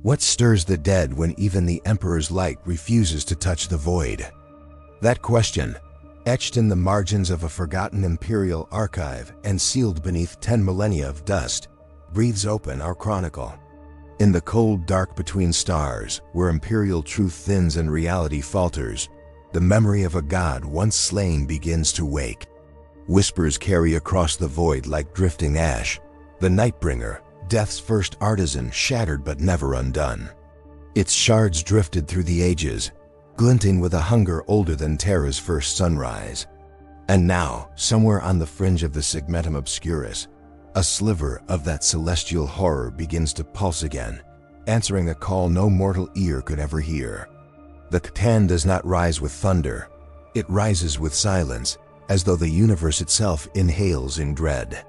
What stirs the dead when even the Emperor's light refuses to touch the void? That question, etched in the margins of a forgotten Imperial archive and sealed beneath 10 millennia of dust, breathes open our chronicle. In the cold dark between stars, where Imperial truth thins and reality falters, the memory of a god once slain begins to wake. Whispers carry across the void like drifting ash, the Nightbringer, death's first artisan, shattered but never undone. Its shards drifted through the ages, glinting with a hunger older than Terra's first sunrise. And now, somewhere on the fringe of the segmentum obscurus, a sliver of that celestial horror begins to pulse again, answering a call no mortal ear could ever hear. The Ctan does not rise with thunder, it rises with silence, as though the universe itself inhales in dread.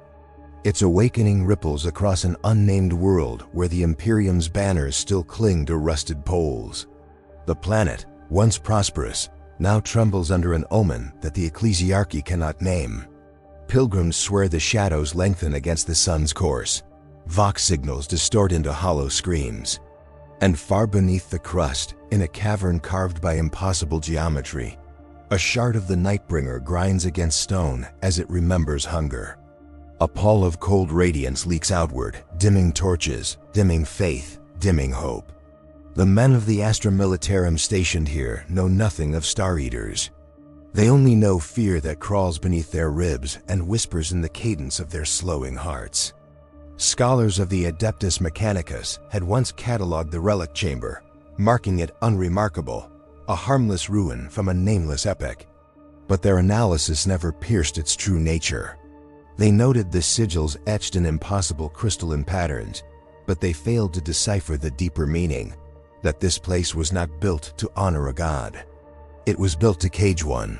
Its awakening ripples across an unnamed world where the Imperium's banners still cling to rusted poles. The planet, once prosperous, now trembles under an omen that the ecclesiarchy cannot name. Pilgrims swear the shadows lengthen against the sun's course. Vox signals distort into hollow screams. And far beneath the crust, in a cavern carved by impossible geometry, a shard of the Nightbringer grinds against stone as it remembers hunger. A pall of cold radiance leaks outward, dimming torches, dimming faith, dimming hope. The men of the Astra Militarum stationed here know nothing of Star Eaters. They only know fear that crawls beneath their ribs and whispers in the cadence of their slowing hearts. Scholars of the Adeptus Mechanicus had once catalogued the relic chamber, marking it unremarkable, a harmless ruin from a nameless epoch. But their analysis never pierced its true nature. They noted the sigils etched in impossible crystalline patterns, but they failed to decipher the deeper meaning, that this place was not built to honor a god. It was built to cage one.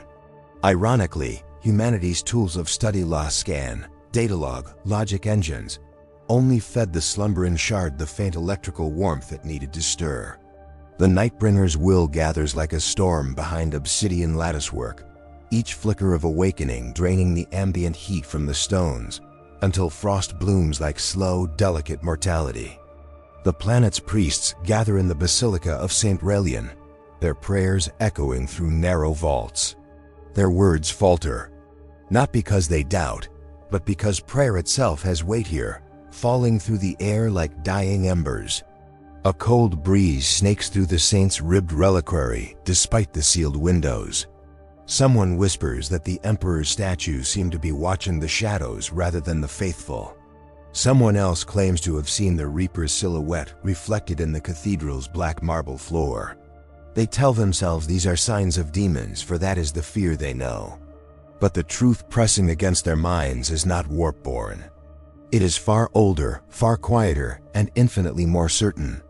Ironically, humanity's tools of study loss scan, datalog, logic engines, only fed the slumbering shard the faint electrical warmth it needed to stir. The Nightbringer's will gathers like a storm behind obsidian latticework, each flicker of awakening draining the ambient heat from the stones, until frost blooms like slow, delicate mortality. The planet's priests gather in the Basilica of St. Relian, their prayers echoing through narrow vaults. Their words falter, not because they doubt, but because prayer itself has weight here, falling through the air like dying embers. A cold breeze snakes through the saint's ribbed reliquary despite the sealed windows. Someone whispers that the Emperor's statues seem to be watching the shadows rather than the faithful. Someone else claims to have seen the Reaper's silhouette reflected in the cathedral's black marble floor. They tell themselves these are signs of demons, for that is the fear they know. But the truth pressing against their minds is not warp-born. It is far older, far quieter, and infinitely more certain.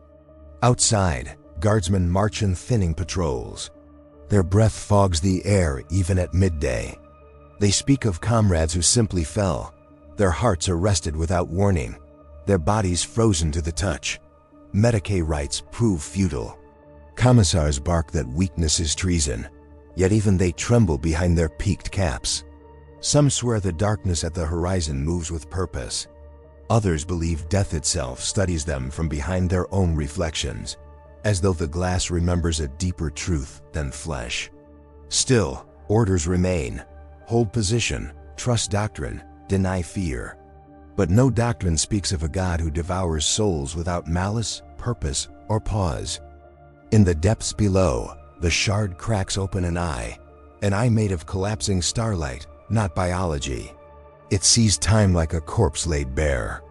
Outside, guardsmen march in thinning patrols. Their breath fogs the air even at midday. They speak of comrades who simply fell, their hearts arrested without warning, their bodies frozen to the touch. Merathe rites prove futile. Commissars bark that weakness is treason, yet even they tremble behind their peaked caps. Some swear the darkness at the horizon moves with purpose. Others believe death itself studies them from behind their own reflections, as though the glass remembers a deeper truth than flesh. Still, orders remain. Hold position, trust doctrine, deny fear. But no doctrine speaks of a god who devours souls without malice, purpose, or pause. In the depths below, the shard cracks open an eye made of collapsing starlight, not biology. It sees time like a corpse laid bare.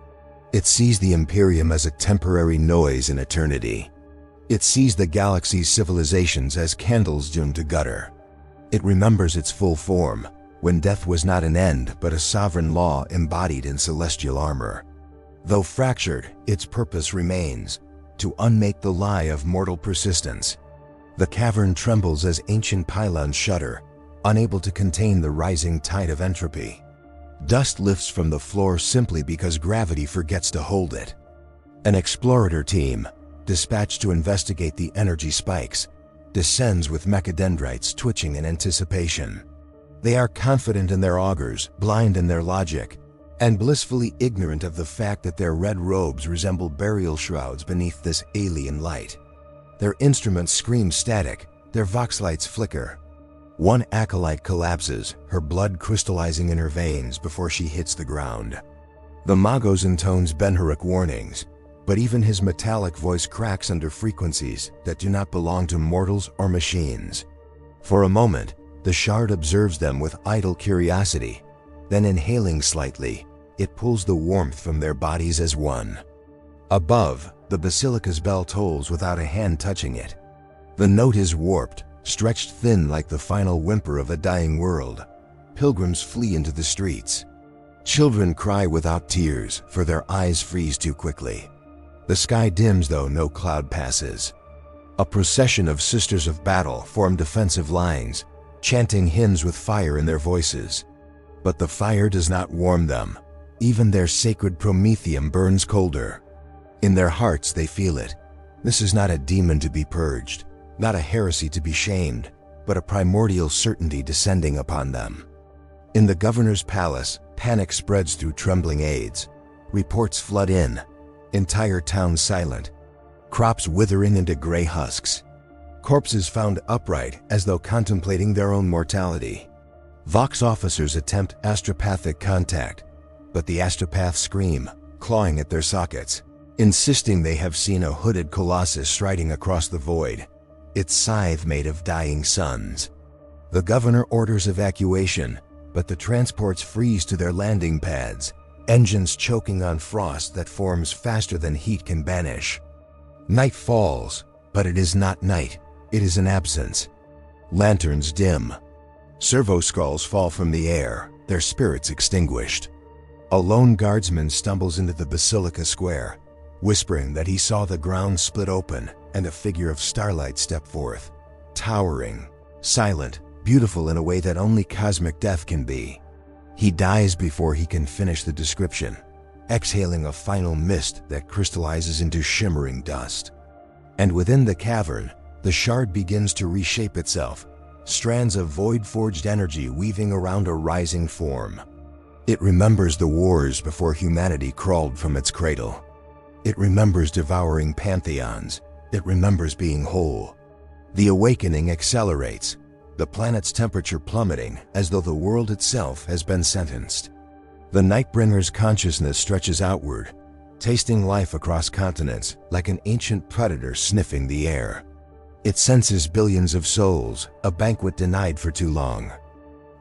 It sees the Imperium as a temporary noise in eternity. It sees the galaxy's civilizations as candles doomed to gutter. It remembers its full form, when death was not an end but a sovereign law embodied in celestial armor. Though fractured, its purpose remains, to unmake the lie of mortal persistence. The cavern trembles as ancient pylons shudder, unable to contain the rising tide of entropy. Dust lifts from the floor simply because gravity forgets to hold it. An explorator team, dispatched to investigate the energy spikes, descends with mechadendrites twitching in anticipation. They are confident in their augurs, blind in their logic, and blissfully ignorant of the fact that their red robes resemble burial shrouds beneath this alien light. Their instruments scream static, their vox lights flicker. One acolyte collapses, her blood crystallizing in her veins before she hits the ground. The Magos intones Benhuric warnings, but even his metallic voice cracks under frequencies that do not belong to mortals or machines. For a moment, the shard observes them with idle curiosity. Then, inhaling slightly, it pulls the warmth from their bodies as one. Above, the basilica's bell tolls without a hand touching it. The note is warped, stretched thin like the final whimper of a dying world. Pilgrims flee into the streets. Children cry without tears, for their eyes freeze too quickly. The sky dims though no cloud passes. A procession of Sisters of Battle form defensive lines, chanting hymns with fire in their voices. But the fire does not warm them. Even their sacred promethium burns colder. In their hearts they feel it. This is not a demon to be purged, not a heresy to be shamed, but a primordial certainty descending upon them. In the governor's palace, panic spreads through trembling aides. Reports flood in. Entire towns silent. Crops withering into gray husks. Corpses found upright as though contemplating their own mortality. Vox officers attempt astropathic contact, but the astropaths scream, clawing at their sockets, insisting they have seen a hooded colossus striding across the void, its scythe made of dying suns. The governor orders evacuation, but the transports freeze to their landing pads, engines choking on frost that forms faster than heat can banish. Night falls, but it is not night, it is an absence. Lanterns dim. Servo skulls fall from the air, their spirits extinguished. A lone guardsman stumbles into the basilica square, whispering that he saw the ground split open and a figure of starlight step forth, towering, silent, beautiful in a way that only cosmic death can be. He dies before he can finish the description, exhaling a final mist that crystallizes into shimmering dust. And within the cavern, the shard begins to reshape itself, strands of void-forged energy weaving around a rising form. It remembers the wars before humanity crawled from its cradle. It remembers devouring pantheons. It remembers being whole. The awakening accelerates, the planet's temperature plummeting as though the world itself has been sentenced. The Nightbringer's consciousness stretches outward, tasting life across continents like an ancient predator sniffing the air. It senses billions of souls, a banquet denied for too long.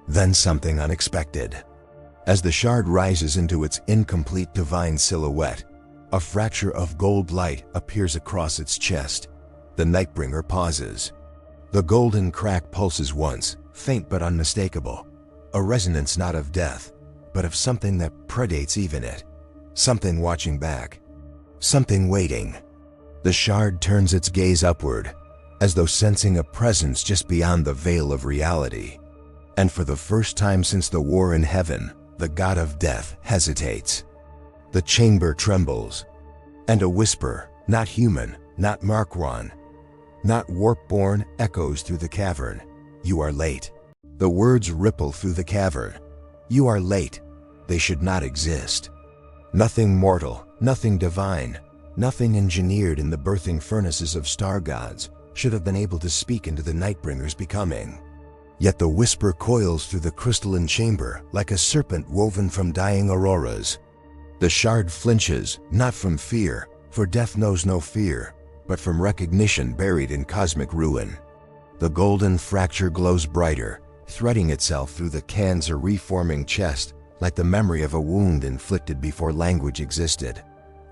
Then something unexpected. As the shard rises into its incomplete divine silhouette, a fracture of gold light appears across its chest. The Nightbringer pauses. The golden crack pulses once, faint but unmistakable. A resonance not of death, but of something that predates even it. Something watching back. Something waiting. The shard turns its gaze upward, as though sensing a presence just beyond the veil of reality. And for the first time since the war in heaven, the god of death hesitates. The chamber trembles, and a whisper, not human, not Marquand, not warp-born, echoes through the cavern. You are late. The words ripple through the cavern. You are late. They should not exist. Nothing mortal, nothing divine, nothing engineered in the birthing furnaces of star gods should have been able to speak into the Nightbringer's becoming. Yet the whisper coils through the crystalline chamber like a serpent woven from dying auroras. The shard flinches, not from fear, for death knows no fear, but from recognition buried in cosmic ruin. The golden fracture glows brighter, threading itself through the Ctan's reforming chest like the memory of a wound inflicted before language existed.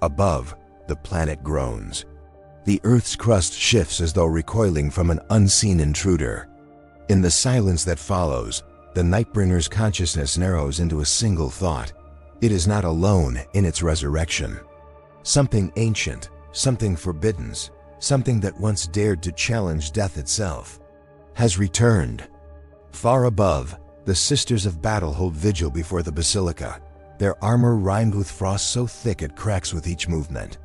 Above, the planet groans. The Earth's crust shifts as though recoiling from an unseen intruder. In the silence that follows, the Nightbringer's consciousness narrows into a single thought. It is not alone in its resurrection. Something ancient, something forbidden, something that once dared to challenge death itself, has returned. Far above, the Sisters of Battle hold vigil before the basilica, their armor rimed with frost so thick it cracks with each movement.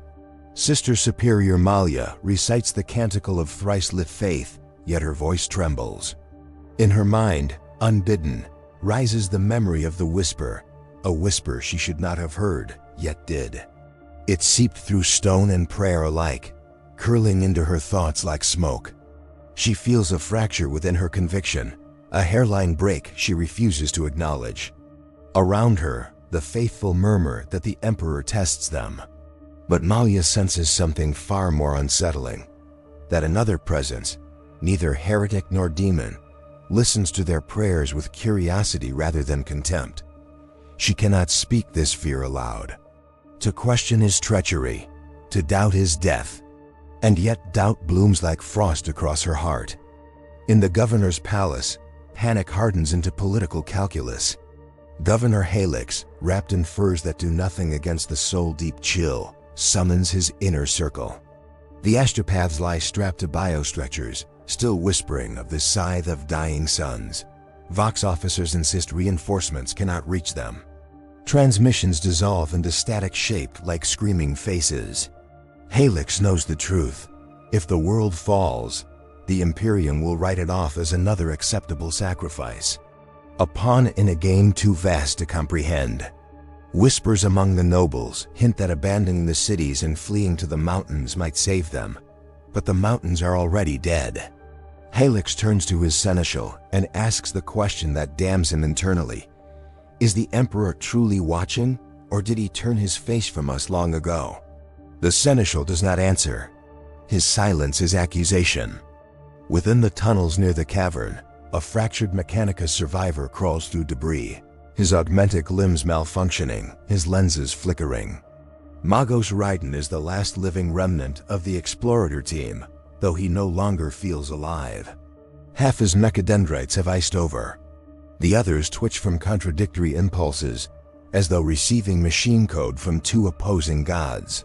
Sister Superior Malia recites the canticle of thrice-lit faith, yet her voice trembles. In her mind, unbidden, rises the memory of the whisper, a whisper she should not have heard, yet did. It seeped through stone and prayer alike, curling into her thoughts like smoke. She feels a fracture within her conviction, a hairline break she refuses to acknowledge. Around her, the faithful murmur that the Emperor tests them. But Malia senses something far more unsettling, that another presence, neither heretic nor demon, listens to their prayers with curiosity rather than contempt. She cannot speak this fear aloud. To question his treachery, to doubt his death, and yet doubt blooms like frost across her heart. In the governor's palace, panic hardens into political calculus. Governor Helix, wrapped in furs that do nothing against the soul-deep chill, summons his inner circle. The astropaths lie strapped to biostretchers, still whispering of the scythe of dying suns. Vox officers insist reinforcements cannot reach them. Transmissions dissolve into static shape like screaming faces. Helix knows the truth. If the world falls, the Imperium will write it off as another acceptable sacrifice. A pawn in a game too vast to comprehend. Whispers among the nobles hint that abandoning the cities and fleeing to the mountains might save them, but the mountains are already dead. Helix turns to his seneschal and asks the question that damns him internally. Is the Emperor truly watching, or did he turn his face from us long ago? The seneschal does not answer. His silence is accusation. Within the tunnels near the cavern, a fractured Mechanicus survivor crawls through debris, his augmentic limbs malfunctioning, his lenses flickering. Magos Raiden is the last living remnant of the Explorator team, though he no longer feels alive. Half his mechadendrites have iced over. The others twitch from contradictory impulses, as though receiving machine code from two opposing gods.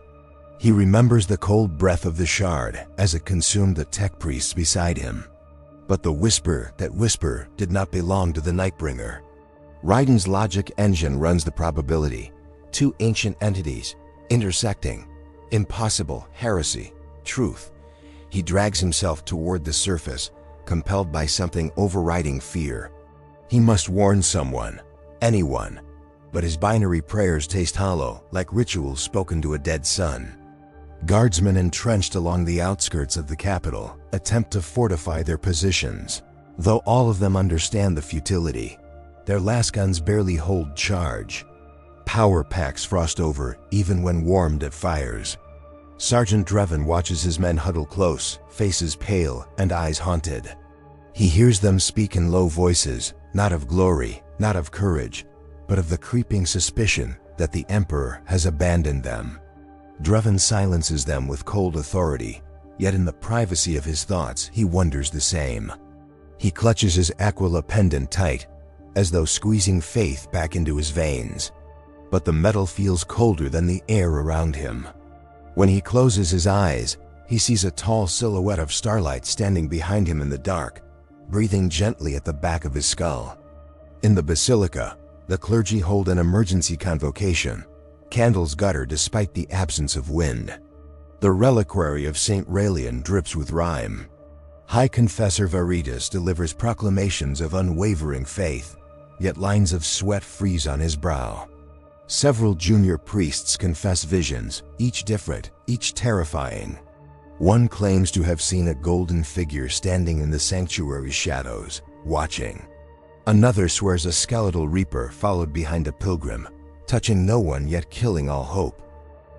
He remembers the cold breath of the shard as it consumed the tech priests beside him. But the whisper did not belong to the Nightbringer. Raiden's logic engine runs the probability. Two ancient entities, intersecting. Impossible, heresy, truth. He drags himself toward the surface, compelled by something overriding fear. He must warn someone, anyone, but his binary prayers taste hollow, like rituals spoken to a dead sun. Guardsmen entrenched along the outskirts of the capital attempt to fortify their positions. Though all of them understand the futility, their lasguns barely hold charge. Power packs frost over even when warmed at fires. Sergeant Drevin watches his men huddle close, faces pale and eyes haunted. He hears them speak in low voices, not of glory, not of courage, but of the creeping suspicion that the Emperor has abandoned them. Drevin silences them with cold authority, yet in the privacy of his thoughts he wonders the same. He clutches his Aquila pendant tight, as though squeezing faith back into his veins. But the metal feels colder than the air around him. When he closes his eyes, he sees a tall silhouette of starlight standing behind him in the dark, breathing gently at the back of his skull. In the basilica, the clergy hold an emergency convocation. Candles gutter despite the absence of wind. The reliquary of St. Raelian drips with rhyme. High Confessor Veritas delivers proclamations of unwavering faith, yet lines of sweat freeze on his brow. Several junior priests confess visions, each different, each terrifying. One claims to have seen a golden figure standing in the sanctuary's shadows, watching. Another swears a skeletal reaper followed behind a pilgrim, touching no one yet killing all hope.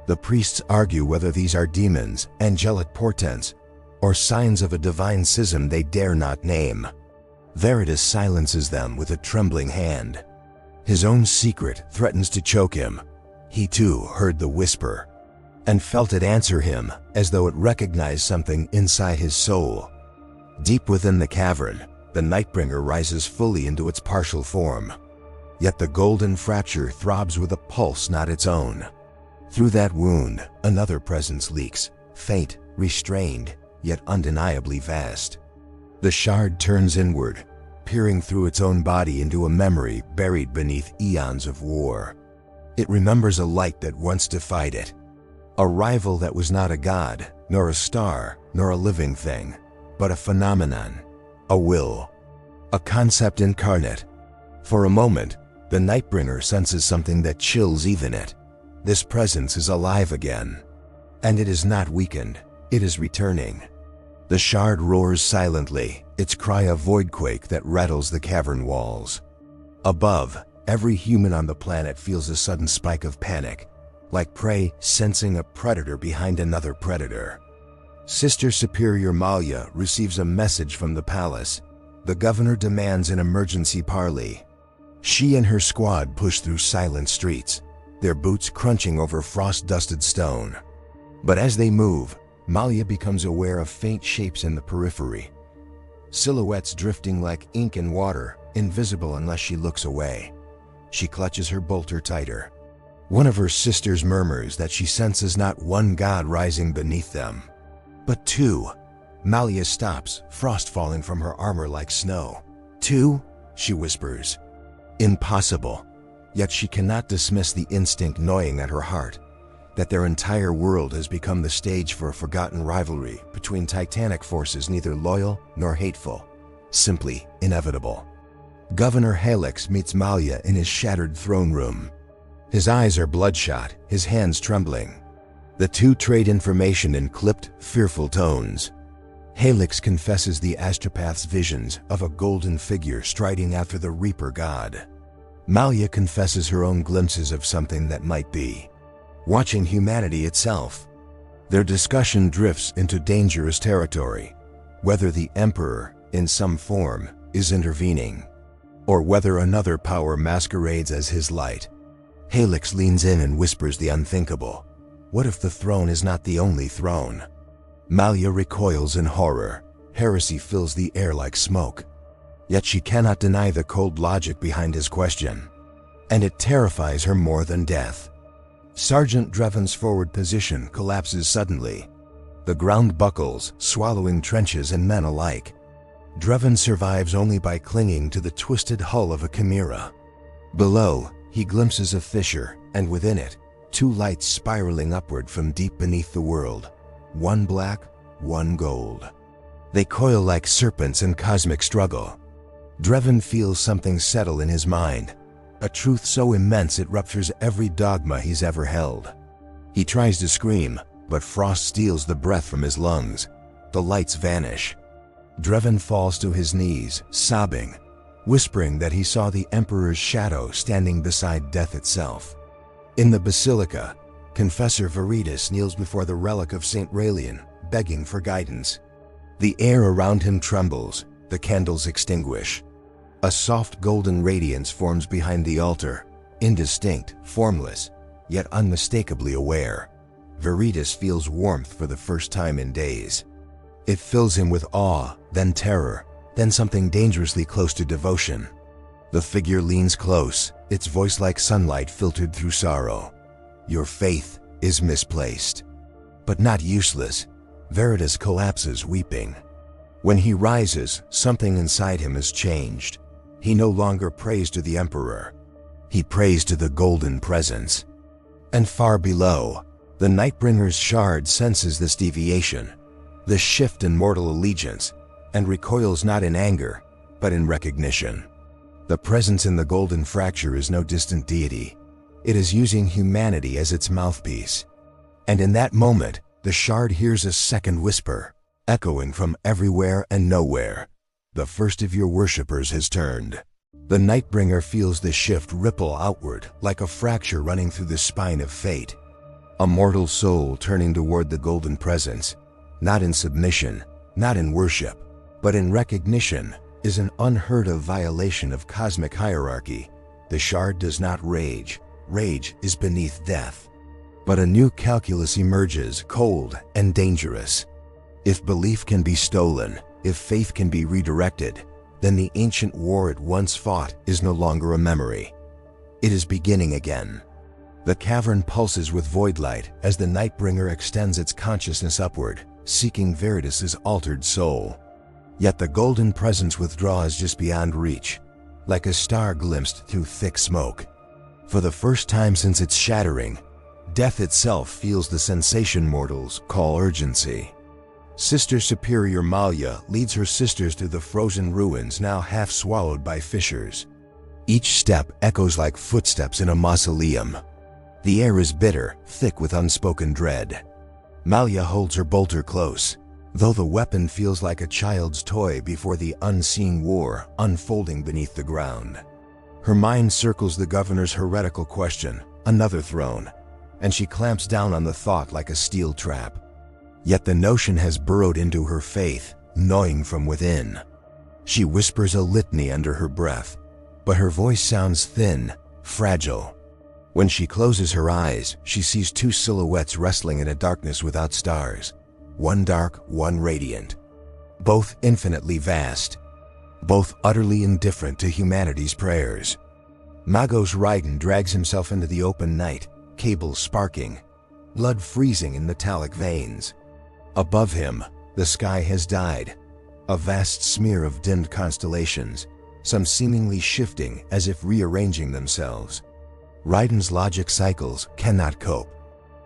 The priests argue whether these are demons, angelic portents, or signs of a divine schism they dare not name. Veritas silences them with a trembling hand. His own secret threatens to choke him. He too heard the whisper, and felt it answer him as though it recognized something inside his soul. Deep within the cavern, the Nightbringer rises fully into its partial form. Yet the golden fracture throbs with a pulse not its own. Through that wound, another presence leaks, faint, restrained, yet undeniably vast. The shard turns inward, peering through its own body into a memory buried beneath eons of war. It remembers a light that once defied it, a rival that was not a god, nor a star, nor a living thing, but a phenomenon, a will, a concept incarnate. For a moment, The Nightbringer senses something that chills even it. This presence is alive again. And it is not weakened, it is returning. The shard roars silently, its cry a voidquake that rattles the cavern walls. Above, every human on the planet feels a sudden spike of panic, like prey sensing a predator behind another predator. Sister Superior Malia receives a message from the palace. The governor demands an emergency parley. She and her squad push through silent streets, their boots crunching over frost-dusted stone. But as they move, Malia becomes aware of faint shapes in the periphery. Silhouettes drifting like ink in water, invisible unless she looks away. She clutches her bolter tighter. One of her sisters murmurs that she senses not one god rising beneath them, but two. Malia stops, frost falling from her armor like snow. Two? She whispers. Impossible. Yet she cannot dismiss the instinct gnawing at her heart, that their entire world has become the stage for a forgotten rivalry between titanic forces neither loyal nor hateful, simply inevitable. Governor Helix meets Malia in his shattered throne room. His eyes are bloodshot, his hands trembling. The two trade information in clipped, fearful tones. Helix confesses the astropath's visions of a golden figure striding after the Reaper god. Malia confesses her own glimpses of something that might be watching humanity itself. Their discussion drifts into dangerous territory, whether the Emperor, in some form, is intervening, or whether another power masquerades as his light. Helix leans in and whispers the unthinkable. What if the throne is not the only throne? Malia recoils in horror. Heresy fills the air like smoke. Yet she cannot deny the cold logic behind his question, and it terrifies her more than death. Sergeant Dreven's forward position collapses suddenly. The ground buckles, swallowing trenches and men alike. Dreven survives only by clinging to the twisted hull of a chimera. Below, he glimpses a fissure, and within it, two lights spiraling upward from deep beneath the world. One black, one gold. They coil like serpents in cosmic struggle. Dreven feels something settle in his mind, a truth so immense it ruptures every dogma he's ever held. He tries to scream, but frost steals the breath from his lungs. The lights vanish. Dreven falls to his knees, sobbing, whispering that he saw the Emperor's shadow standing beside death itself. In the Basilica, Confessor Veritas kneels before the relic of St. Raelian, begging for guidance. The air around him trembles, the candles extinguish. A soft golden radiance forms behind the altar, indistinct, formless, yet unmistakably aware. Veritas feels warmth for the first time in days. It fills him with awe, then terror, then something dangerously close to devotion. The figure leans close, its voice like sunlight filtered through sorrow. Your faith is misplaced. But not useless. Veritas collapses weeping. When he rises, something inside him has changed. He no longer prays to the Emperor. He prays to the golden presence. And far below, the Nightbringer's shard senses this deviation, this shift in mortal allegiance, and recoils not in anger, but in recognition. The presence in the golden fracture is no distant deity. It is using humanity as its mouthpiece. And in that moment, the shard hears a second whisper, echoing from everywhere and nowhere. The first of your worshippers has turned. The Nightbringer feels the shift ripple outward like a fracture running through the spine of fate. A mortal soul turning toward the golden presence, not in submission, not in worship, but in recognition, is an unheard of violation of cosmic hierarchy. The shard does not rage. Rage is beneath death. But a new calculus emerges, cold and dangerous. If belief can be stolen, if faith can be redirected, then the ancient war it once fought is no longer a memory. It is beginning again. The cavern pulses with void light as the Nightbringer extends its consciousness upward, seeking Veritas's altered soul. Yet the golden presence withdraws just beyond reach, like a star glimpsed through thick smoke. For the first time since its shattering, death itself feels the sensation mortals call urgency. Sister Superior Malia leads her sisters through the frozen ruins now half swallowed by fissures. Each step echoes like footsteps in a mausoleum. The air is bitter, thick with unspoken dread. Malia holds her bolter close, though the weapon feels like a child's toy before the unseen war unfolding beneath the ground. Her mind circles the governor's heretical question, another throne, and she clamps down on the thought like a steel trap. Yet the notion has burrowed into her faith, gnawing from within. She whispers a litany under her breath, but her voice sounds thin, fragile. When she closes her eyes, she sees two silhouettes wrestling in a darkness without stars. One dark, one radiant. Both infinitely vast. Both utterly indifferent to humanity's prayers. Magos Raiden drags himself into the open night, cables sparking, blood freezing in metallic veins. Above him, the sky has died, a vast smear of dimmed constellations, some seemingly shifting as if rearranging themselves. Raiden's logic cycles cannot cope.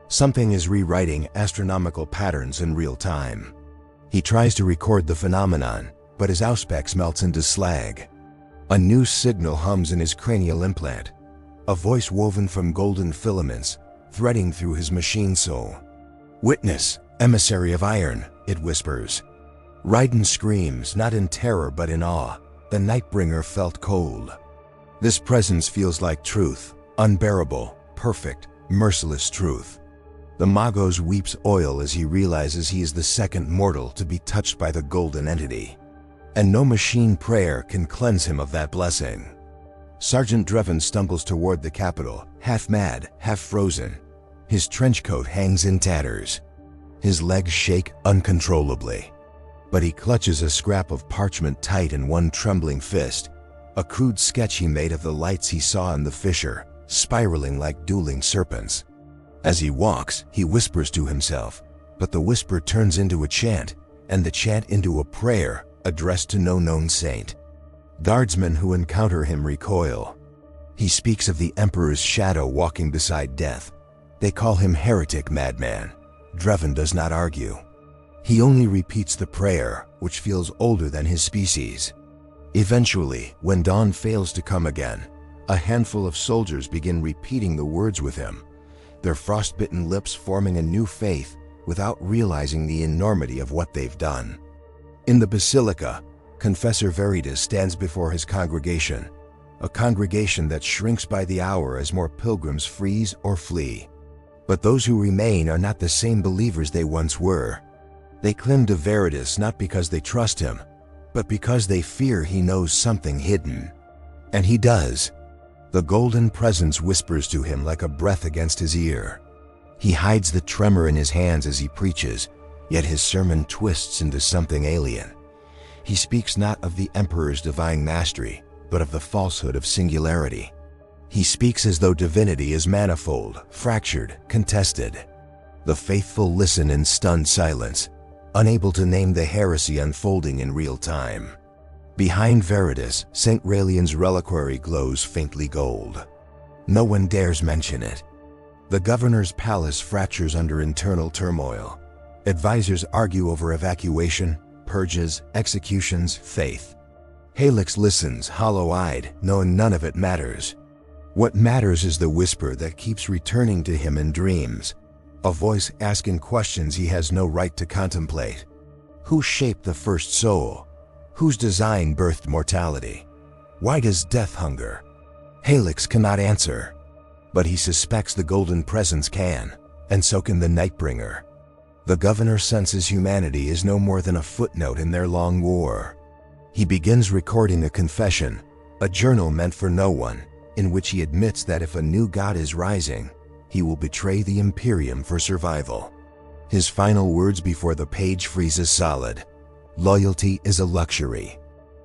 Something is rewriting astronomical patterns in real time. He tries to record the phenomenon, but his auspex melts into slag. A new signal hums in his cranial implant, a voice woven from golden filaments, threading through his machine soul. "Witness, emissary of iron," it whispers. Raiden screams, not in terror but in awe. The Nightbringer felt cold. This presence feels like truth, unbearable, perfect, merciless truth. The Magos weeps oil as he realizes he is the second mortal to be touched by the golden entity. And no machine prayer can cleanse him of that blessing. Sergeant Drevin stumbles toward the capital, half mad, half frozen. His trench coat hangs in tatters. His legs shake uncontrollably. But he clutches a scrap of parchment tight in one trembling fist, a crude sketch he made of the lights he saw in the fissure, spiraling like dueling serpents. As he walks, he whispers to himself, but the whisper turns into a chant, and the chant into a prayer addressed to no known saint. Guardsmen who encounter him recoil. He speaks of the Emperor's shadow walking beside death. They call him heretic madman. Drevin does not argue. He only repeats the prayer, which feels older than his species. Eventually, when dawn fails to come again, a handful of soldiers begin repeating the words with him, their frostbitten lips forming a new faith without realizing the enormity of what they've done. In the basilica, Confessor Veritas stands before his congregation, a congregation that shrinks by the hour as more pilgrims freeze or flee. But those who remain are not the same believers they once were. They cling to Veritas not because they trust him, but because they fear he knows something hidden. And he does. The golden presence whispers to him like a breath against his ear. He hides the tremor in his hands as he preaches, yet his sermon twists into something alien. He speaks not of the Emperor's divine mastery, but of the falsehood of singularity. He speaks as though divinity is manifold, fractured, contested. The faithful listen in stunned silence, unable to name the heresy unfolding in real time. Behind Veritas, St. Raelian's reliquary glows faintly gold. No one dares mention it. The governor's palace fractures under internal turmoil. Advisors argue over evacuation, purges, executions, faith. Helix listens, hollow-eyed, knowing none of it matters. What matters is the whisper that keeps returning to him in dreams, a voice asking questions he has no right to contemplate. Who shaped the first soul? Whose design birthed mortality? Why does death hunger? Helix cannot answer, but he suspects the golden presence can, and so can the Nightbringer. The governor senses humanity is no more than a footnote in their long war. He begins recording a confession, a journal meant for no one, in which he admits that if a new god is rising, he will betray the Imperium for survival. His final words before the page freezes solid. Loyalty is a luxury.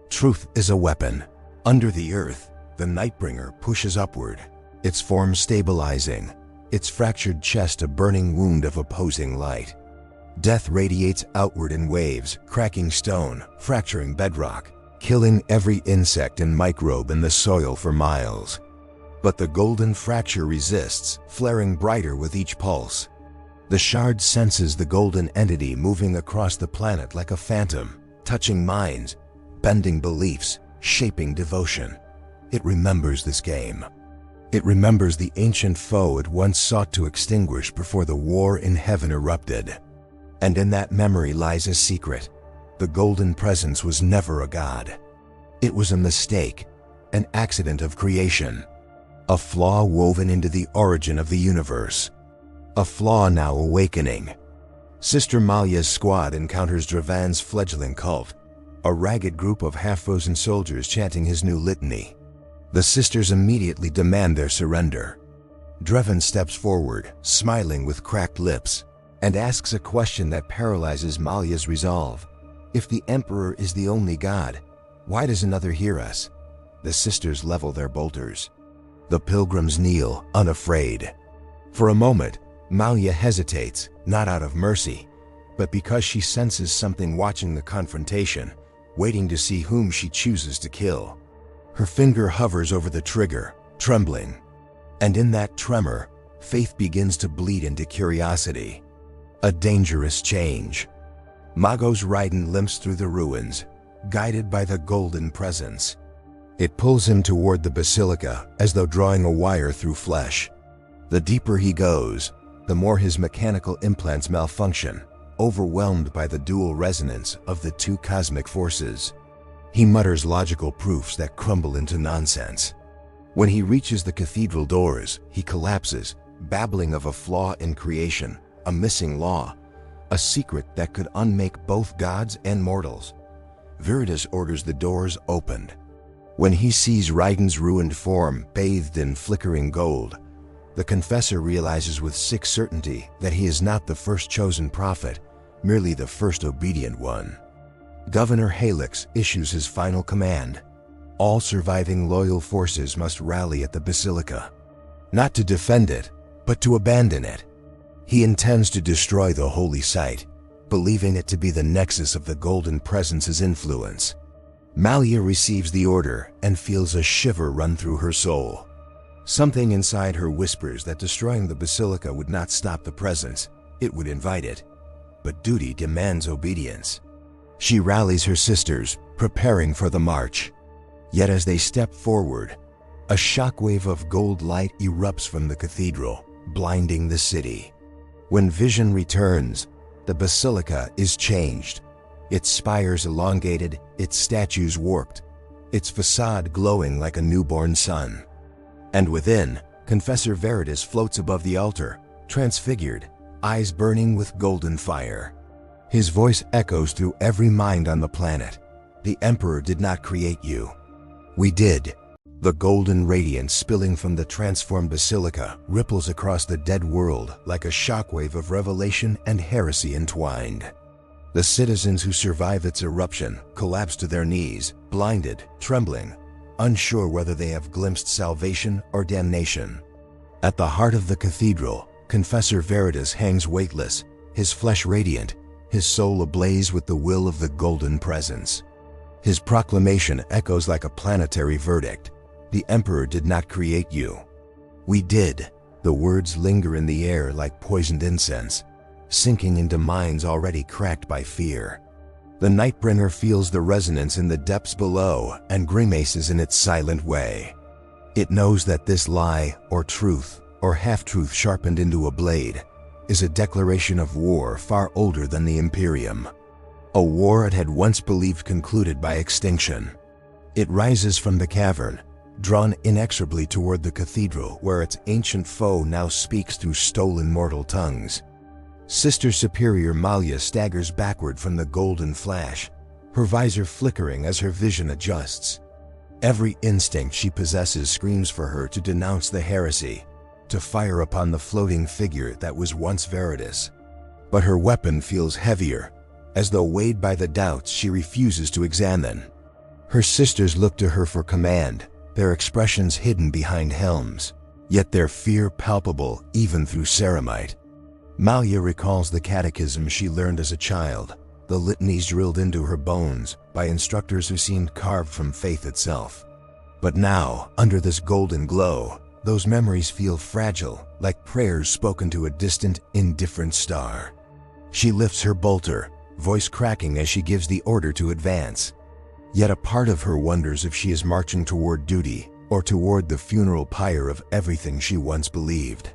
Truth is a weapon. Under the earth, the Nightbringer pushes upward, its form stabilizing, its fractured chest a burning wound of opposing light. Death radiates outward in waves, cracking stone, fracturing bedrock, killing every insect and microbe in the soil for miles. But the golden fracture resists, flaring brighter with each pulse. The shard senses the golden entity moving across the planet like a phantom, touching minds, bending beliefs, shaping devotion. it remembers this game. It remembers the ancient foe it once sought to extinguish before the war in heaven erupted. And in that memory lies a secret. The golden presence was never a god. It was a mistake, an accident of creation, a flaw woven into the origin of the universe, a flaw now awakening. Sister Malia's squad encounters Dravan's fledgling cult, a ragged group of half-frozen soldiers chanting his new litany. The sisters immediately demand their surrender. Dravan steps forward, smiling with cracked lips, and asks a question that paralyzes Malia's resolve. If the Emperor is the only god, why does another hear us? The sisters level their bolters. The pilgrims kneel, unafraid. For a moment, Malia hesitates, not out of mercy, but because she senses something watching the confrontation, waiting to see whom she chooses to kill. Her finger hovers over the trigger, trembling. And in that tremor, faith begins to bleed into curiosity. A dangerous change. Magos Raiden limps through the ruins, guided by the golden presence. It pulls him toward the basilica as though drawing a wire through flesh. The deeper he goes, the more his mechanical implants malfunction, overwhelmed by the dual resonance of the two cosmic forces. He mutters logical proofs that crumble into nonsense. When he reaches the cathedral doors, he collapses, babbling of a flaw in creation, a missing law, a secret that could unmake both gods and mortals. Viridus orders the doors opened. When he sees Raiden's ruined form bathed in flickering gold, the confessor realizes with sick certainty that he is not the first chosen prophet, merely the first obedient one. Governor Halix issues his final command. All surviving loyal forces must rally at the basilica. Not to defend it, but to abandon it. He intends to destroy the holy site, believing it to be the nexus of the golden presence's influence. Malia receives the order and feels a shiver run through her soul. Something inside her whispers that destroying the basilica would not stop the presence, it would invite it. But duty demands obedience. She rallies her sisters, preparing for the march. Yet as they step forward, a shockwave of gold light erupts from the cathedral, blinding the city. When vision returns, the basilica is changed. Its spires elongated, its statues warped, its facade glowing like a newborn sun. And within, Confessor Viridus floats above the altar, transfigured, eyes burning with golden fire. His voice echoes through every mind on the planet. The Emperor did not create you. We did. The golden radiance spilling from the transformed basilica ripples across the dead world like a shockwave of revelation and heresy entwined. The citizens who survive its eruption collapse to their knees, blinded, trembling, unsure whether they have glimpsed salvation or damnation. At the heart of the cathedral, Confessor Viridus hangs weightless, his flesh radiant, his soul ablaze with the will of the golden presence. His proclamation echoes like a planetary verdict. The Emperor did not create you. We did. The words linger in the air like poisoned incense, sinking into minds already cracked by fear. The Nightbringer feels the resonance in the depths below and grimaces in its silent way. It knows that this lie, or truth, or half-truth sharpened into a blade, is a declaration of war far older than the Imperium. A war it had once believed concluded by extinction. It rises from the cavern, drawn inexorably toward the cathedral where its ancient foe now speaks through stolen mortal tongues. Sister Superior Malia staggers backward from the golden flash, her visor flickering as her vision adjusts. Every instinct she possesses screams for her to denounce the heresy, to fire upon the floating figure that was once Viridus. But her weapon feels heavier, as though weighed by the doubts she refuses to examine. Her sisters look to her for command, their expressions hidden behind helms, yet their fear palpable even through ceramite. Malia recalls the catechism she learned as a child, the litanies drilled into her bones by instructors who seemed carved from faith itself. But now, under this golden glow, those memories feel fragile, like prayers spoken to a distant, indifferent star. She lifts her bolter, voice cracking as she gives the order to advance. Yet a part of her wonders if she is marching toward duty, or toward the funeral pyre of everything she once believed.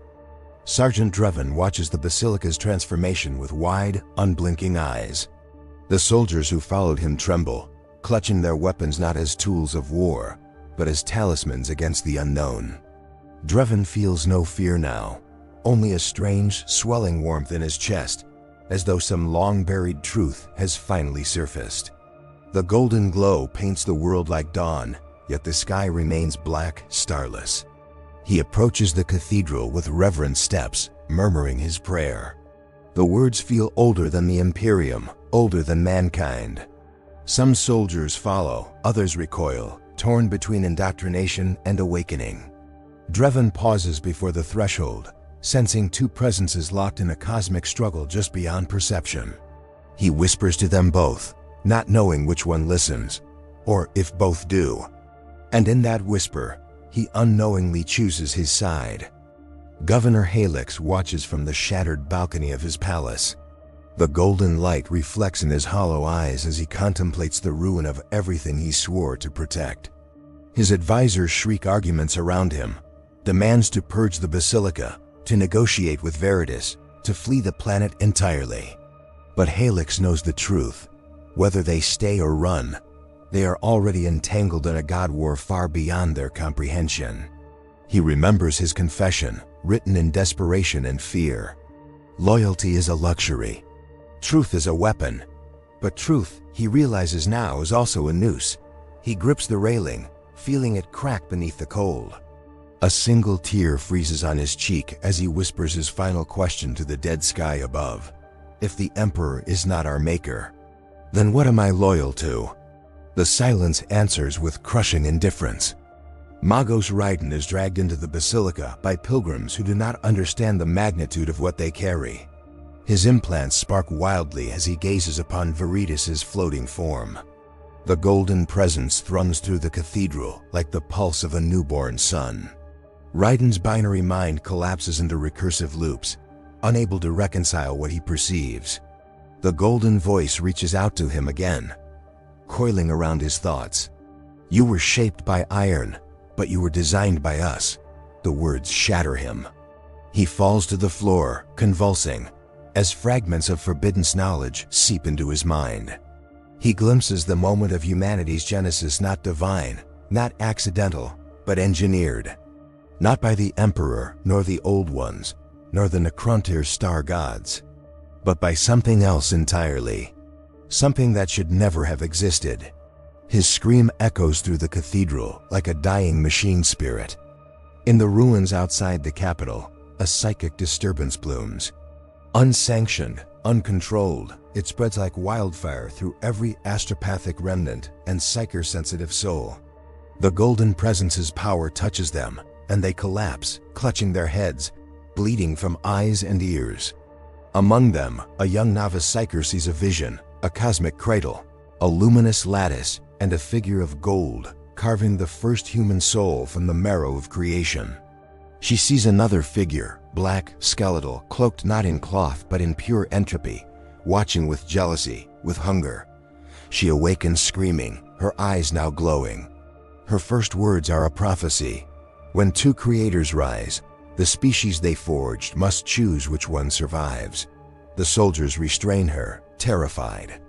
Sergeant Dreven watches the basilica's transformation with wide, unblinking eyes. The soldiers who followed him tremble, clutching their weapons not as tools of war, but as talismans against the unknown. Dreven feels no fear now, only a strange, swelling warmth in his chest, as though some long-buried truth has finally surfaced. The golden glow paints the world like dawn, yet the sky remains black, starless. He approaches the cathedral with reverent steps, murmuring his prayer. The words feel older than the Imperium, older than mankind. Some soldiers follow, others recoil, torn between indoctrination and awakening. Dreven pauses before the threshold, sensing two presences locked in a cosmic struggle just beyond perception. He whispers to them both, not knowing which one listens, or if both do. And in that whisper, he unknowingly chooses his side. Governor Helix watches from the shattered balcony of his palace. The golden light reflects in his hollow eyes as he contemplates the ruin of everything he swore to protect. His advisors shriek arguments around him, demands to purge the basilica, to negotiate with Veritas, to flee the planet entirely. But Helix knows the truth. Whether they stay or run, they are already entangled in a god war far beyond their comprehension. He remembers his confession, written in desperation and fear. Loyalty is a luxury. Truth is a weapon. But truth, he realizes now, is also a noose. He grips the railing, feeling it crack beneath the cold. A single tear freezes on his cheek as he whispers his final question to the dead sky above. If the Emperor is not our maker, then what am I loyal to? The silence answers with crushing indifference. Magos Raiden is dragged into the basilica by pilgrims who do not understand the magnitude of what they carry. His implants spark wildly as he gazes upon Veritas' floating form. The golden presence thrums through the cathedral like the pulse of a newborn sun. Raiden's binary mind collapses into recursive loops, unable to reconcile what he perceives. The golden voice reaches out to him again, coiling around his thoughts. You were shaped by iron, but you were designed by us. The words shatter him. He falls to the floor, convulsing, as fragments of forbidden knowledge seep into his mind. He glimpses the moment of humanity's genesis, not divine, not accidental, but engineered. Not by the Emperor, nor the Old Ones, nor the Necrontyr star gods, but by something else entirely. Something that should never have existed. His scream echoes through the cathedral like a dying machine spirit. In the ruins outside the capital, a psychic disturbance blooms. Unsanctioned, uncontrolled, it spreads like wildfire through every astropathic remnant and psycher-sensitive soul. The golden presence's power touches them, and they collapse, clutching their heads, bleeding from eyes and ears. Among them, a young novice psyker sees a vision, a cosmic cradle, a luminous lattice, and a figure of gold, carving the first human soul from the marrow of creation. She sees another figure, black, skeletal, cloaked not in cloth but in pure entropy, watching with jealousy, with hunger. She awakens screaming, her eyes now glowing. Her first words are a prophecy. When two creators rise, the species they forged must choose which one survives. The soldiers restrain her, terrified.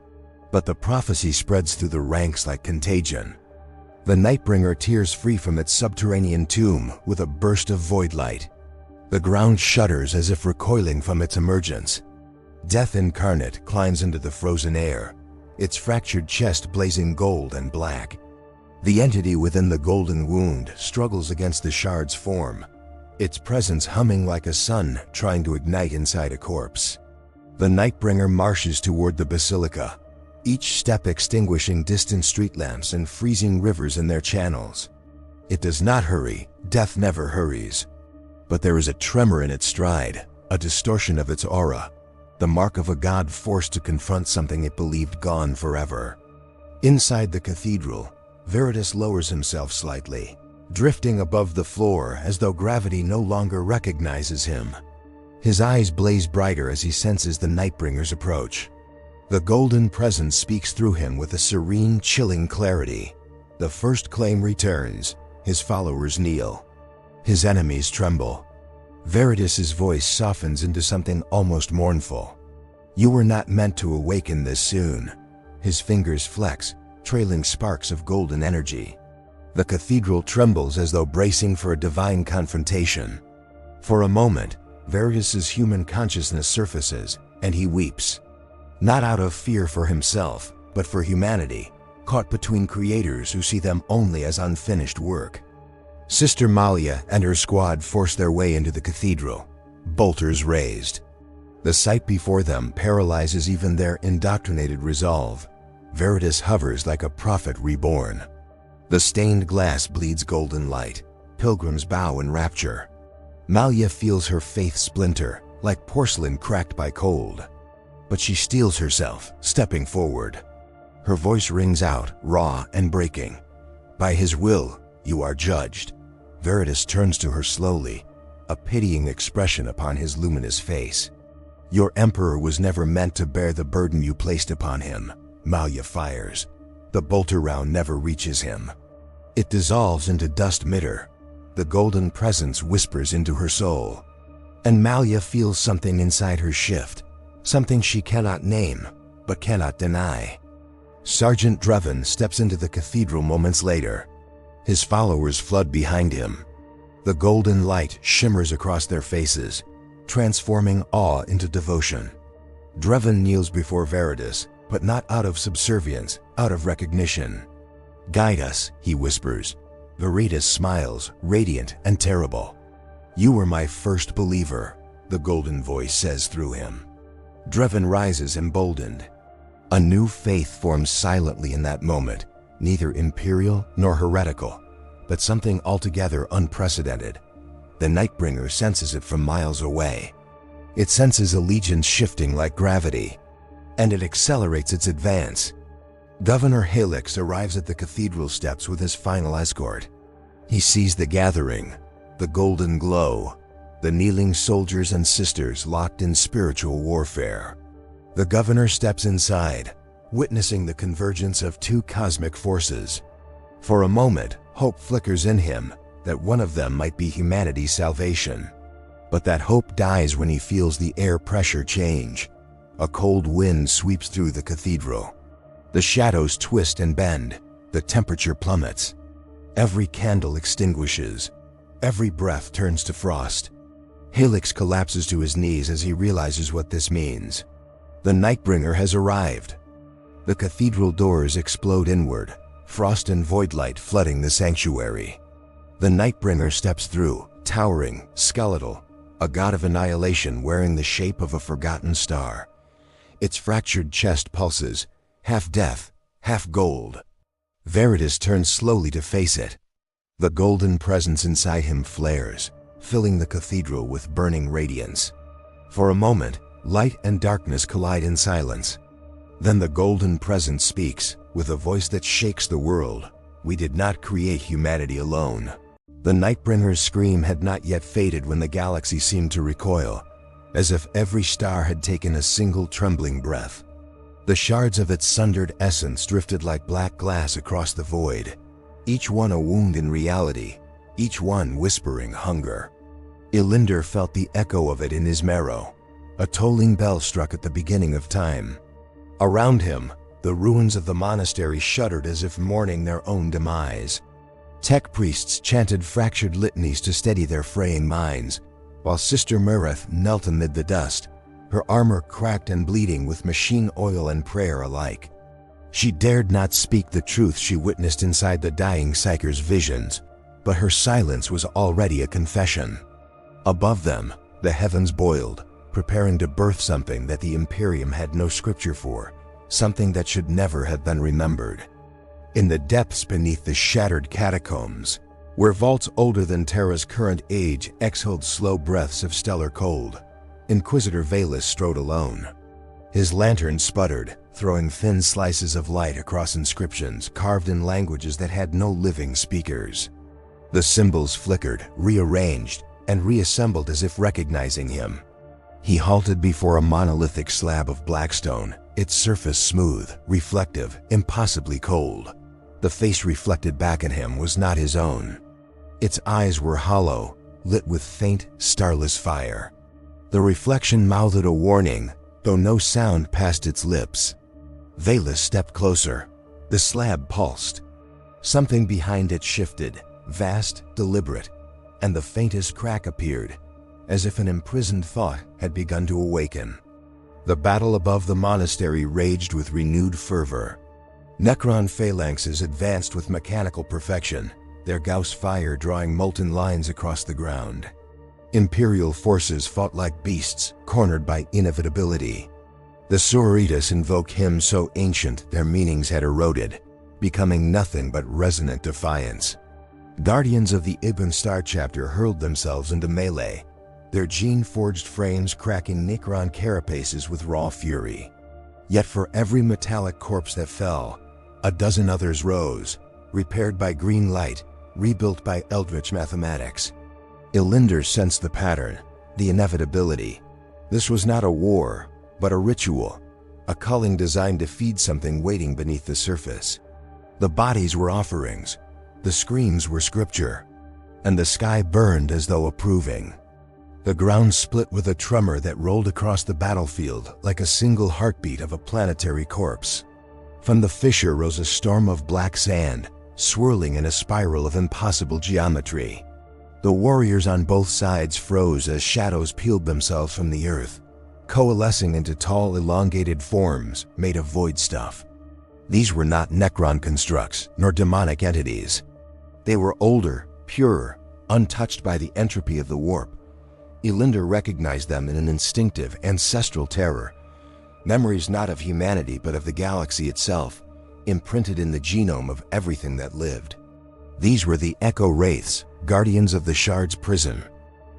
But the prophecy spreads through the ranks like contagion. The Nightbringer tears free from its subterranean tomb with a burst of void light. The ground shudders as if recoiling from its emergence. Death incarnate climbs into the frozen air, its fractured chest blazing gold and black. The entity within the golden wound struggles against the shard's form, its presence humming like a sun trying to ignite inside a corpse. The Nightbringer marches toward the basilica, each step extinguishing distant street lamps and freezing rivers in their channels. It does not hurry, death never hurries. But there is a tremor in its stride, a distortion of its aura, the mark of a god forced to confront something it believed gone forever. Inside the cathedral, Veritas lowers himself slightly, drifting above the floor as though gravity no longer recognizes him. His eyes blaze brighter as he senses the Nightbringer's approach. The golden presence speaks through him with a serene, chilling clarity. The first claim returns, His followers kneel. His enemies tremble. Veritas' voice softens into something almost mournful. You were not meant to awaken this soon. His fingers flex, trailing sparks of golden energy. The cathedral trembles as though bracing for a divine confrontation. For a moment, Veritas' human consciousness surfaces, and he weeps. Not out of fear for himself, but for humanity, caught between creators who see them only as unfinished work. Sister Malia and her squad force their way into the cathedral, bolters raised. The sight before them paralyzes even their indoctrinated resolve. Veritas hovers like a prophet reborn. The stained glass bleeds golden light. Pilgrims bow in rapture. Malia feels her faith splinter, like porcelain cracked by cold. But she steels herself, stepping forward. Her voice rings out, raw and breaking. By his will, you are judged. Veritas turns to her slowly, a pitying expression upon his luminous face. Your emperor was never meant to bear the burden you placed upon him. Malia fires. The bolter round never reaches him. It dissolves into dust midair. The golden presence whispers into her soul. And Malia feels something inside her shift, something she cannot name, but cannot deny. Sergeant Dreven steps into the cathedral moments later. His followers flood behind him. The golden light shimmers across their faces, transforming awe into devotion. Dreven kneels before Veritas, but not out of subservience, out of recognition. Guide us, he whispers. Veritas smiles, radiant and terrible. You were my first believer, the golden voice says through him. Dreven rises emboldened. A new faith forms silently in that moment, neither imperial nor heretical, but something altogether unprecedented. The Nightbringer senses it from miles away. It senses allegiance shifting like gravity, and it accelerates its advance. Governor Helix arrives at the cathedral steps with his final escort. He sees the gathering, the golden glow, the kneeling soldiers and sisters locked in spiritual warfare. The governor steps inside, witnessing the convergence of two cosmic forces. For a moment, hope flickers in him that one of them might be humanity's salvation. But that hope dies when he feels the air pressure change. A cold wind sweeps through the cathedral. The shadows twist and bend. The temperature plummets. Every candle extinguishes. Every breath turns to frost. Helix collapses to his knees as he realizes what this means. The Nightbringer has arrived. The cathedral doors explode inward, frost and void light flooding the sanctuary. The Nightbringer steps through, towering, skeletal, a god of annihilation wearing the shape of a forgotten star. Its fractured chest pulses, half death, half gold. Veritas turns slowly to face it. The golden presence inside him flares, filling the cathedral with burning radiance. For a moment, light and darkness collide in silence. Then the golden presence speaks, with a voice that shakes the world. We did not create humanity alone. The Nightbringer's scream had not yet faded when the galaxy seemed to recoil, as if every star had taken a single trembling breath. The shards of its sundered essence drifted like black glass across the void, each one a wound in reality, each one whispering hunger. Elyndor felt the echo of it in his marrow. A tolling bell struck at the beginning of time. Around him, the ruins of the monastery shuddered as if mourning their own demise. Tech priests chanted fractured litanies to steady their fraying minds, while Sister Merathe knelt amid the dust, her armor cracked and bleeding with machine oil and prayer alike. She dared not speak the truth she witnessed inside the dying Psyker's visions, but her silence was already a confession. Above them, the heavens boiled, preparing to birth something that the Imperium had no scripture for, something that should never have been remembered. In the depths beneath the shattered catacombs, where vaults older than Terra's current age exhaled slow breaths of stellar cold, Inquisitor Valus strode alone. His lantern sputtered, throwing thin slices of light across inscriptions carved in languages that had no living speakers. The symbols flickered, rearranged, and reassembled as if recognizing him. He halted before a monolithic slab of blackstone, its surface smooth, reflective, impossibly cold. The face reflected back at him was not his own. Its eyes were hollow, lit with faint, starless fire. The reflection mouthed a warning, though no sound passed its lips. Valis stepped closer. The slab pulsed. Something behind it shifted, vast, deliberate, and the faintest crack appeared, as if an imprisoned thought had begun to awaken. The battle above the monastery raged with renewed fervor. Necron phalanxes advanced with mechanical perfection, their Gauss fire drawing molten lines across the ground. Imperial forces fought like beasts, cornered by inevitability. The Sororitas invoked hymns so ancient their meanings had eroded, becoming nothing but resonant defiance. Guardians of the Ibn Star chapter hurled themselves into melee, their gene-forged frames cracking Necron carapaces with raw fury. Yet for every metallic corpse that fell, a dozen others rose, repaired by green light, rebuilt by eldritch mathematics. Elyndor sensed the pattern, the inevitability. This was not a war, but a ritual, a culling designed to feed something waiting beneath the surface. The bodies were offerings, the screams were scripture, and the sky burned as though approving. The ground split with a tremor that rolled across the battlefield like a single heartbeat of a planetary corpse. From the fissure rose a storm of black sand, swirling in a spiral of impossible geometry. The warriors on both sides froze as shadows peeled themselves from the earth, coalescing into tall, elongated forms made of void stuff. These were not Necron constructs, nor demonic entities. They were older, purer, untouched by the entropy of the warp. Elyndor recognized them in an instinctive, ancestral terror. Memories not of humanity but of the galaxy itself, imprinted in the genome of everything that lived. These were the Echo Wraiths, guardians of the Shard's prison.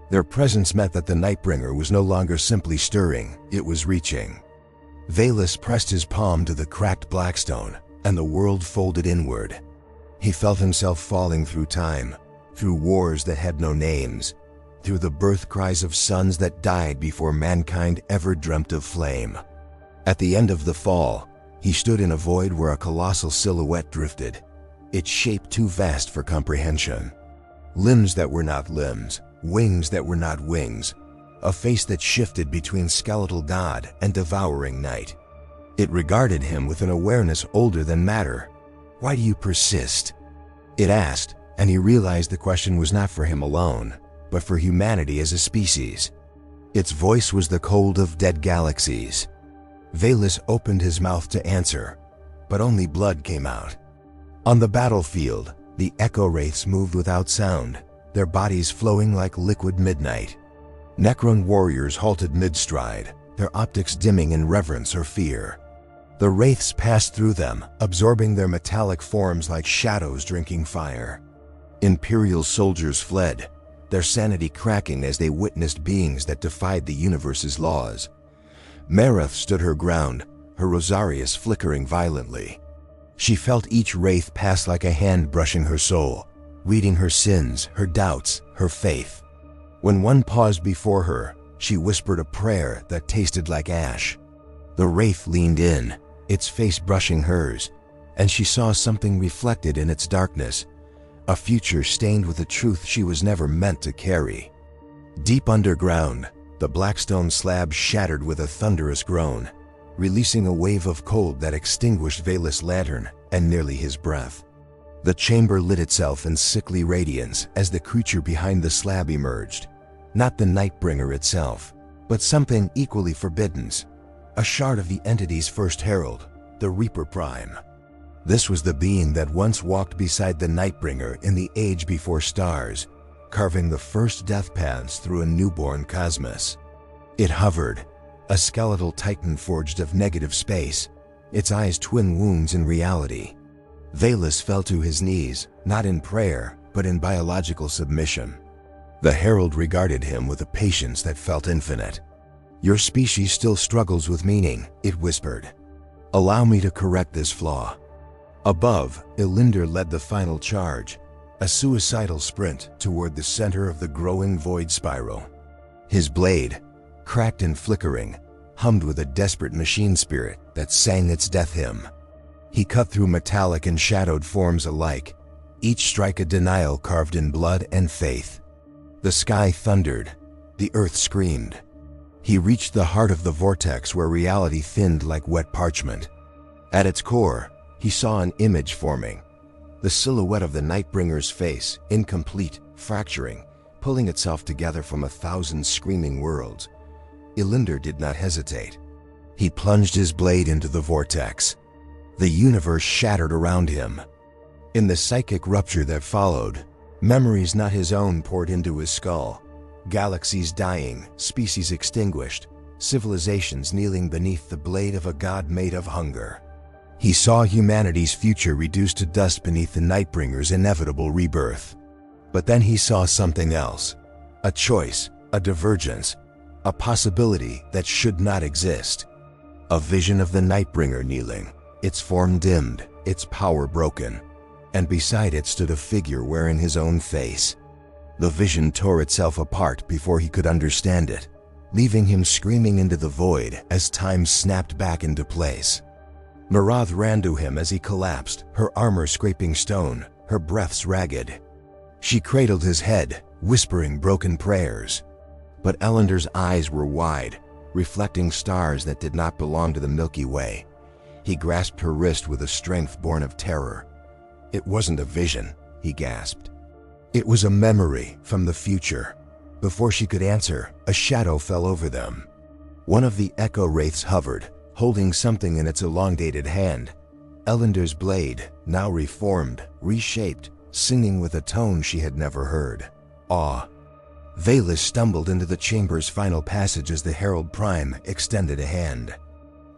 Their presence meant that the Nightbringer was no longer simply stirring, it was reaching. Valis pressed his palm to the cracked blackstone, and the world folded inward. He felt himself falling through time, through wars that had no names, through the birth cries of sons that died before mankind ever dreamt of flame. At the end of the fall, he stood in a void where a colossal silhouette drifted, its shape too vast for comprehension. Limbs that were not limbs, wings that were not wings, a face that shifted between skeletal god and devouring night. It regarded him with an awareness older than matter. "Why do you persist?" it asked, and he realized the question was not for him alone, but for humanity as a species. Its voice was the cold of dead galaxies. Valis opened his mouth to answer, but only blood came out. On the battlefield, the Echo Wraiths moved without sound, their bodies flowing like liquid midnight. Necron warriors halted mid-stride, their optics dimming in reverence or fear. The Wraiths passed through them, absorbing their metallic forms like shadows drinking fire. Imperial soldiers fled, their sanity cracking as they witnessed beings that defied the universe's laws. Merathe stood her ground, her rosarius flickering violently. She felt each wraith pass like a hand brushing her soul, reading her sins, her doubts, her faith. When one paused before her, she whispered a prayer that tasted like ash. The wraith leaned in, its face brushing hers, and she saw something reflected in its darkness, a future stained with a truth she was never meant to carry. Deep underground, the blackstone slab shattered with a thunderous groan, releasing a wave of cold that extinguished Valis' lantern and nearly his breath. The chamber lit itself in sickly radiance as the creature behind the slab emerged. Not the Nightbringer itself, but something equally forbidden, a shard of the entity's first herald, the Reaper Prime. This was the being that once walked beside the Nightbringer in the age before stars, carving the first death paths through a newborn cosmos. It hovered, a skeletal titan forged of negative space, its eyes twin wounds in reality. Valis fell to his knees, not in prayer, but in biological submission. The herald regarded him with a patience that felt infinite. "Your species still struggles with meaning," it whispered. "Allow me to correct this flaw." Above, Elyndor led the final charge, a suicidal sprint toward the center of the growing void spiral. His blade, cracked and flickering, hummed with a desperate machine spirit that sang its death hymn. He cut through metallic and shadowed forms alike, each strike a denial carved in blood and faith. The sky thundered. The earth screamed. He reached the heart of the vortex where reality thinned like wet parchment. At its core, he saw an image forming. The silhouette of the Nightbringer's face, incomplete, fracturing, pulling itself together from 1,000 screaming worlds. Elyndor did not hesitate. He plunged his blade into the vortex. The universe shattered around him. In the psychic rupture that followed, memories not his own poured into his skull. Galaxies dying, species extinguished, civilizations kneeling beneath the blade of a god made of hunger. He saw humanity's future reduced to dust beneath the Nightbringer's inevitable rebirth. But then he saw something else. A choice, a divergence, a possibility that should not exist. A vision of the Nightbringer kneeling, its form dimmed, its power broken, and beside it stood a figure wearing his own face. The vision tore itself apart before he could understand it, leaving him screaming into the void as time snapped back into place. Merathe ran to him as he collapsed, her armor scraping stone, her breaths ragged. She cradled his head, whispering broken prayers. But Elyndor's eyes were wide, reflecting stars that did not belong to the Milky Way. He grasped her wrist with a strength born of terror. "It wasn't a vision," he gasped. "It was a memory from the future." Before she could answer, a shadow fell over them. One of the echo wraiths hovered, holding something in its elongated hand. Elyndor's blade, now reformed, reshaped, singing with a tone she had never heard. Awe. Velis stumbled into the chamber's final passage as the Herald Prime extended a hand.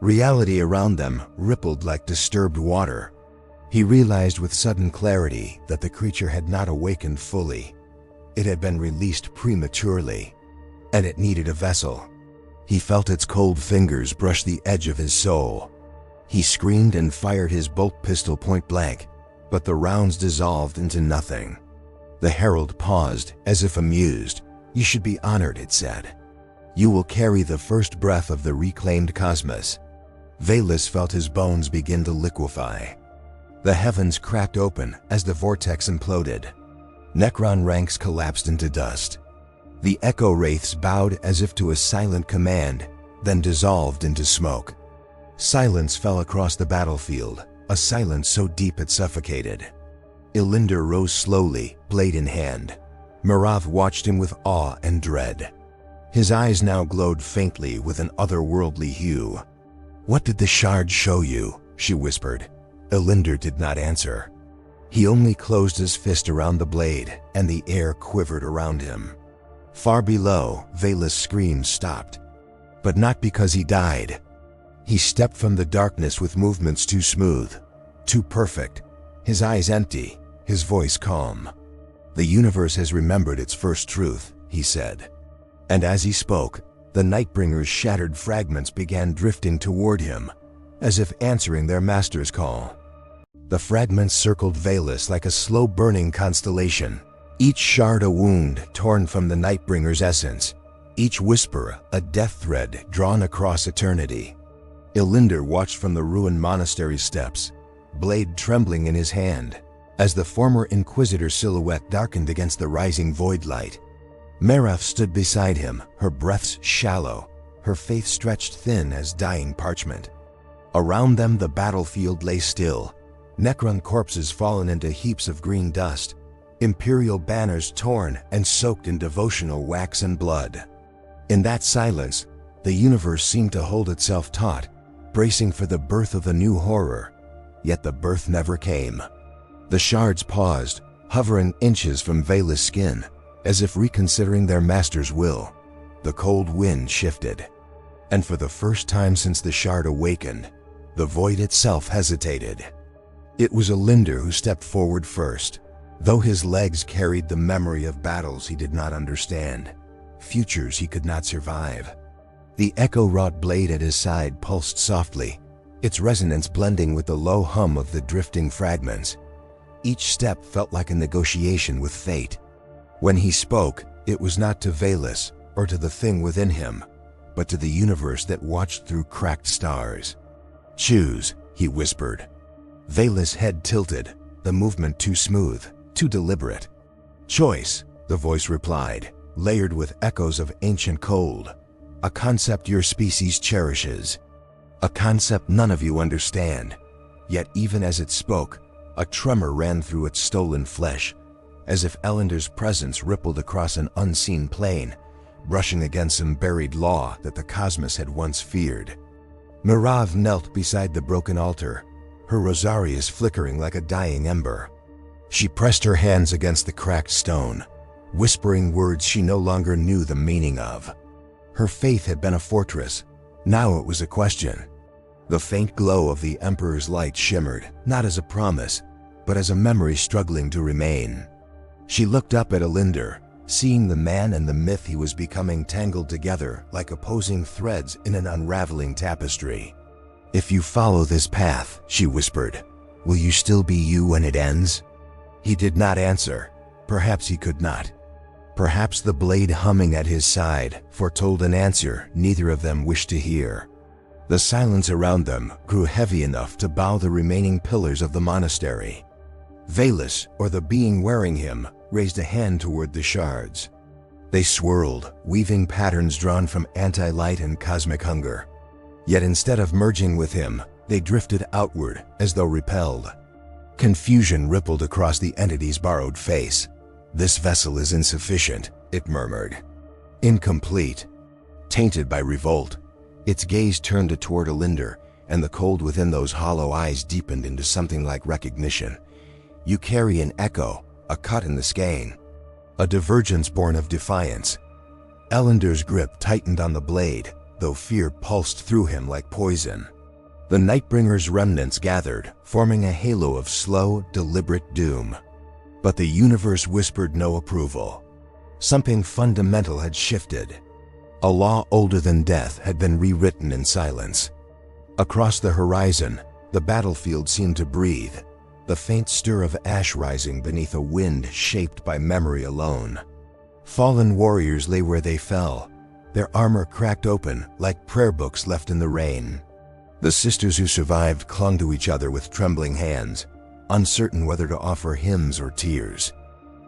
Reality around them rippled like disturbed water. He realized with sudden clarity that the creature had not awakened fully. It had been released prematurely, and it needed a vessel. He felt its cold fingers brush the edge of his soul. He screamed and fired his bolt pistol point blank, but the rounds dissolved into nothing. The Herald paused, as if amused. "You should be honored," it said. "You will carry the first breath of the reclaimed cosmos." Velis felt his bones begin to liquefy. The heavens cracked open as the vortex imploded. Necron ranks collapsed into dust. The echo wraiths bowed as if to a silent command, then dissolved into smoke. Silence fell across the battlefield, a silence so deep it suffocated. Elyndor rose slowly, blade in hand. Merathe watched him with awe and dread. His eyes now glowed faintly with an otherworldly hue. "What did the shard show you?" she whispered. Elyndor did not answer. He only closed his fist around the blade, and the air quivered around him. Far below, Velis' screams stopped. But not because he died. He stepped from the darkness with movements too smooth, too perfect, his eyes empty, his voice calm. "The universe has remembered its first truth," he said. And as he spoke, the Nightbringer's shattered fragments began drifting toward him, as if answering their master's call. The fragments circled Velis like a slow-burning constellation, each shard a wound torn from the Nightbringer's essence, each whisper a death thread drawn across eternity. Elyndor watched from the ruined monastery steps, blade trembling in his hand, as the former Inquisitor silhouette darkened against the rising void light. Merathe stood beside him, her breaths shallow, her faith stretched thin as dying parchment. Around them the battlefield lay still, Necron corpses fallen into heaps of green dust, Imperial banners torn and soaked in devotional wax and blood. In that silence, the universe seemed to hold itself taut, bracing for the birth of a new horror, yet the birth never came. The shards paused, hovering inches from Velis' skin, as if reconsidering their master's will. The cold wind shifted, and for the first time since the shard awakened, the void itself hesitated. It was Elyndor who stepped forward first, though his legs carried the memory of battles he did not understand, futures he could not survive. The echo-wrought blade at his side pulsed softly, its resonance blending with the low hum of the drifting fragments. Each step felt like a negotiation with fate. When he spoke, it was not to Velis or to the thing within him, but to the universe that watched through cracked stars. "Choose," he whispered. Velis' head tilted, the movement too smooth, too deliberate. Choice, the voice replied, layered with echoes of ancient cold. A concept your species cherishes. A concept none of you understand. Yet even as it spoke, a tremor ran through its stolen flesh, as if Elyndor's presence rippled across an unseen plane, brushing against some buried law that the cosmos had once feared. Merathe knelt beside the broken altar, her rosarius flickering like a dying ember. She pressed her hands against the cracked stone, whispering words she no longer knew the meaning of. Her faith had been a fortress. Now it was a question. The faint glow of the Emperor's light shimmered, not as a promise, but as a memory struggling to remain. She looked up at Elyndor, seeing the man and the myth he was becoming tangled together like opposing threads in an unraveling tapestry. "If you follow this path," she whispered, "will you still be you when it ends?" He did not answer. Perhaps he could not. Perhaps the blade humming at his side foretold an answer neither of them wished to hear. The silence around them grew heavy enough to bow the remaining pillars of the monastery. Valus, or the being wearing him, raised a hand toward the shards. They swirled, weaving patterns drawn from anti-light and cosmic hunger. Yet instead of merging with him, they drifted outward as though repelled. Confusion rippled across the entity's borrowed face. "This vessel is insufficient," it murmured. Incomplete. Tainted by revolt, its gaze turned toward Elyndor, and the cold within those hollow eyes deepened into something like recognition. "You carry an echo, a cut in the skein, a divergence born of defiance." Elyndor's grip tightened on the blade, though fear pulsed through him like poison. The Nightbringer's remnants gathered, forming a halo of slow, deliberate doom. But the universe whispered no approval. Something fundamental had shifted. A law older than death had been rewritten in silence. Across the horizon, the battlefield seemed to breathe, the faint stir of ash rising beneath a wind shaped by memory alone. Fallen warriors lay where they fell, their armor cracked open like prayer books left in the rain. The sisters who survived clung to each other with trembling hands, uncertain whether to offer hymns or tears.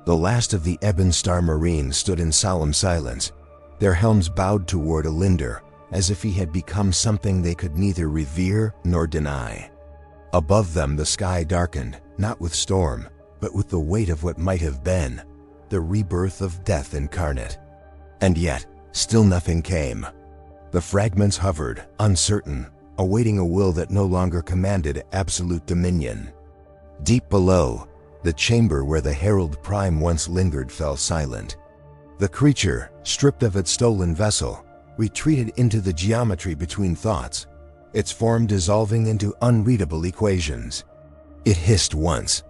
The last of the Ebon Star Marines stood in solemn silence, their helms bowed toward Elyndor, as if he had become something they could neither revere nor deny. Above them the sky darkened, not with storm, but with the weight of what might have been, the rebirth of death incarnate. And yet, still nothing came. The fragments hovered, uncertain, awaiting a will that no longer commanded absolute dominion. Deep below, the chamber where the Herald Prime once lingered fell silent. The creature, stripped of its stolen vessel, retreated into the geometry between thoughts, its form dissolving into unreadable equations. It hissed once,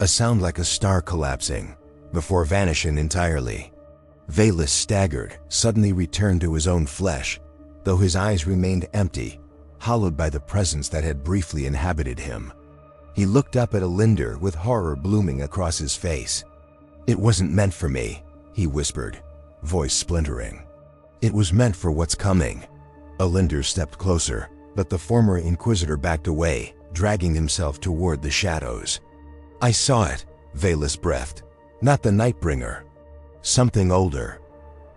a sound like a star collapsing, before vanishing entirely. Valus staggered, suddenly returned to his own flesh, though his eyes remained empty, hollowed by the presence that had briefly inhabited him. He looked up at Elyndor with horror blooming across his face. "It wasn't meant for me," he whispered, voice splintering. "It was meant for what's coming." Elyndor stepped closer, but the former Inquisitor backed away, dragging himself toward the shadows. "I saw it," Valus breathed. "Not the Nightbringer. Something older."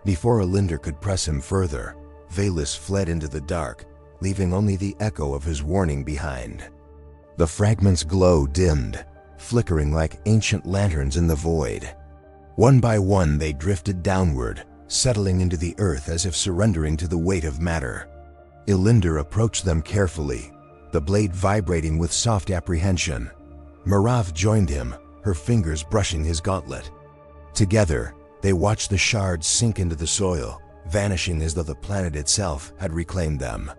Before Elyndor could press him further, Valus fled into the dark, leaving only the echo of his warning behind. The fragments' glow dimmed, flickering like ancient lanterns in the void. One by one they drifted downward, settling into the earth as if surrendering to the weight of matter. Elyndor approached them carefully, the blade vibrating with soft apprehension. Merathe joined him, her fingers brushing his gauntlet. Together, they watched the shards sink into the soil, vanishing as though the planet itself had reclaimed them.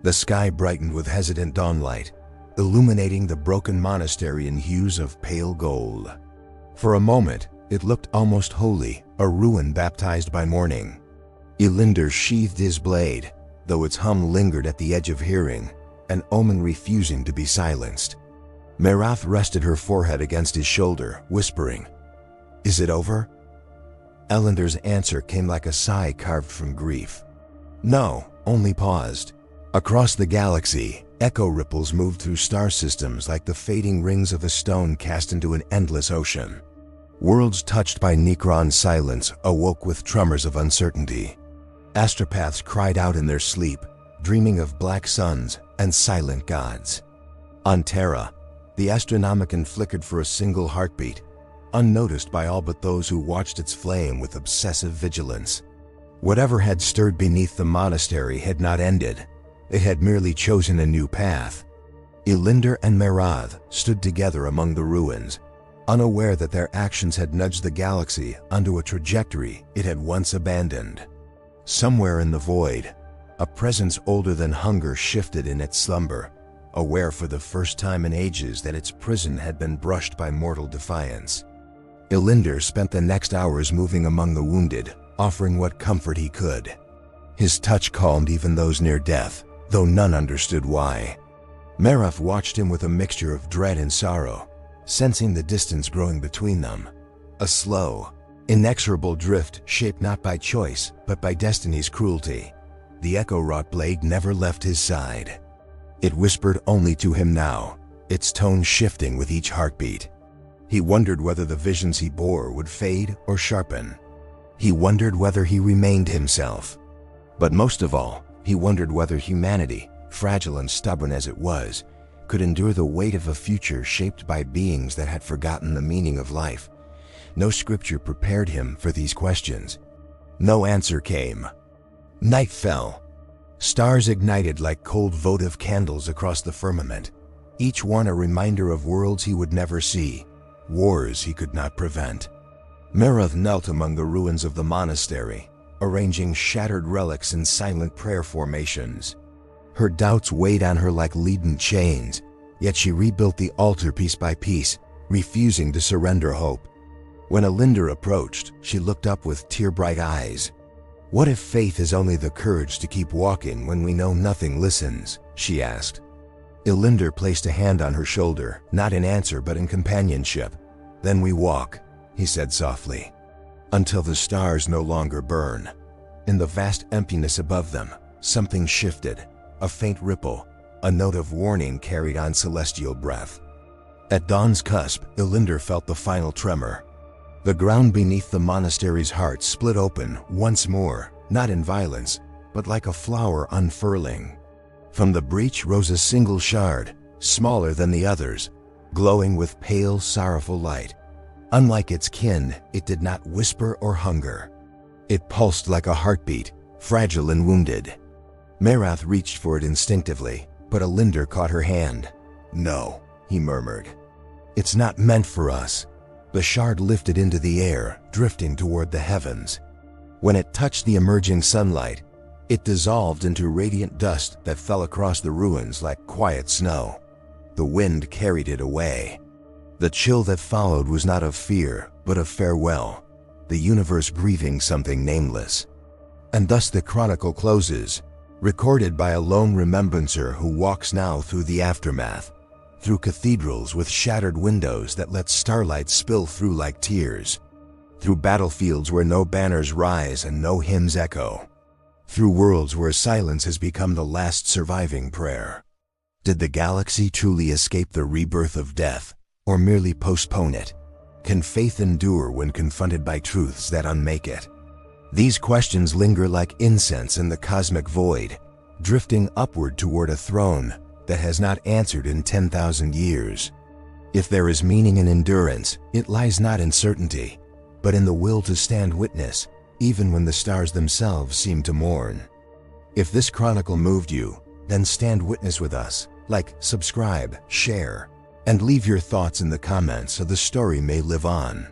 The sky brightened with hesitant dawnlight, illuminating the broken monastery in hues of pale gold. For a moment, it looked almost holy, a ruin baptized by morning. Elyndor sheathed his blade, though its hum lingered at the edge of hearing, an omen refusing to be silenced. Merathe rested her forehead against his shoulder, whispering, "Is it over?" Elyndor's answer came like a sigh carved from grief. "No, only paused." Across the galaxy, Echo ripples moved through star systems like the fading rings of a stone cast into an endless ocean. Worlds touched by Necron silence awoke with tremors of uncertainty. Astropaths cried out in their sleep, dreaming of black suns and silent gods. On Terra, the Astronomicon flickered for a single heartbeat, unnoticed by all but those who watched its flame with obsessive vigilance. Whatever had stirred beneath the monastery had not ended. It had merely chosen a new path. Elyndor and Merathe stood together among the ruins, unaware that their actions had nudged the galaxy onto a trajectory it had once abandoned. Somewhere in the void, a presence older than hunger shifted in its slumber, aware for the first time in ages that its prison had been brushed by mortal defiance. Elyndor spent the next hours moving among the wounded, offering what comfort he could. His touch calmed even those near death, though none understood why. Merathe watched him with a mixture of dread and sorrow, sensing the distance growing between them. A slow, inexorable drift shaped not by choice, but by destiny's cruelty. The echo-wrought blade never left his side. It whispered only to him now, its tone shifting with each heartbeat. He wondered whether the visions he bore would fade or sharpen. He wondered whether he remained himself. But most of all, he wondered whether humanity, fragile and stubborn as it was, could endure the weight of a future shaped by beings that had forgotten the meaning of life. No scripture prepared him for these questions. No answer came. Night fell. Stars ignited like cold votive candles across the firmament, each one a reminder of worlds he would never see, wars he could not prevent. Merathe knelt among the ruins of the monastery, arranging shattered relics in silent prayer formations. Her doubts weighed on her like leaden chains, yet she rebuilt the altar piece by piece, refusing to surrender hope. When Elyndor approached, she looked up with tear-bright eyes. "What if faith is only the courage to keep walking when we know nothing listens?" she asked. Elyndor placed a hand on her shoulder, not in answer but in companionship. "Then we walk," he said softly, "until the stars no longer burn." In the vast emptiness above them, something shifted, a faint ripple, a note of warning carried on celestial breath. At dawn's cusp, Elyndor felt the final tremor. The ground beneath the monastery's heart split open once more, not in violence, but like a flower unfurling. From the breach rose a single shard, smaller than the others, glowing with pale, sorrowful light. Unlike its kin, it did not whisper or hunger. It pulsed like a heartbeat, fragile and wounded. Merathe reached for it instinctively, but Elyndor caught her hand. "No," he murmured. "It's not meant for us." The shard lifted into the air, drifting toward the heavens. When it touched the emerging sunlight, it dissolved into radiant dust that fell across the ruins like quiet snow. The wind carried it away. The chill that followed was not of fear, but of farewell, the universe grieving something nameless. And thus the chronicle closes, recorded by a lone remembrancer who walks now through the aftermath, through cathedrals with shattered windows that let starlight spill through like tears, through battlefields where no banners rise and no hymns echo, through worlds where silence has become the last surviving prayer. Did the galaxy truly escape the rebirth of death, or merely postpone it? Can faith endure when confronted by truths that unmake it? These questions linger like incense in the cosmic void, drifting upward toward a throne that has not answered in 10,000 years. If there is meaning in endurance, it lies not in certainty, but in the will to stand witness, even when the stars themselves seem to mourn. If this chronicle moved you, then stand witness with us. Like, subscribe, share, and leave your thoughts in the comments so the story may live on.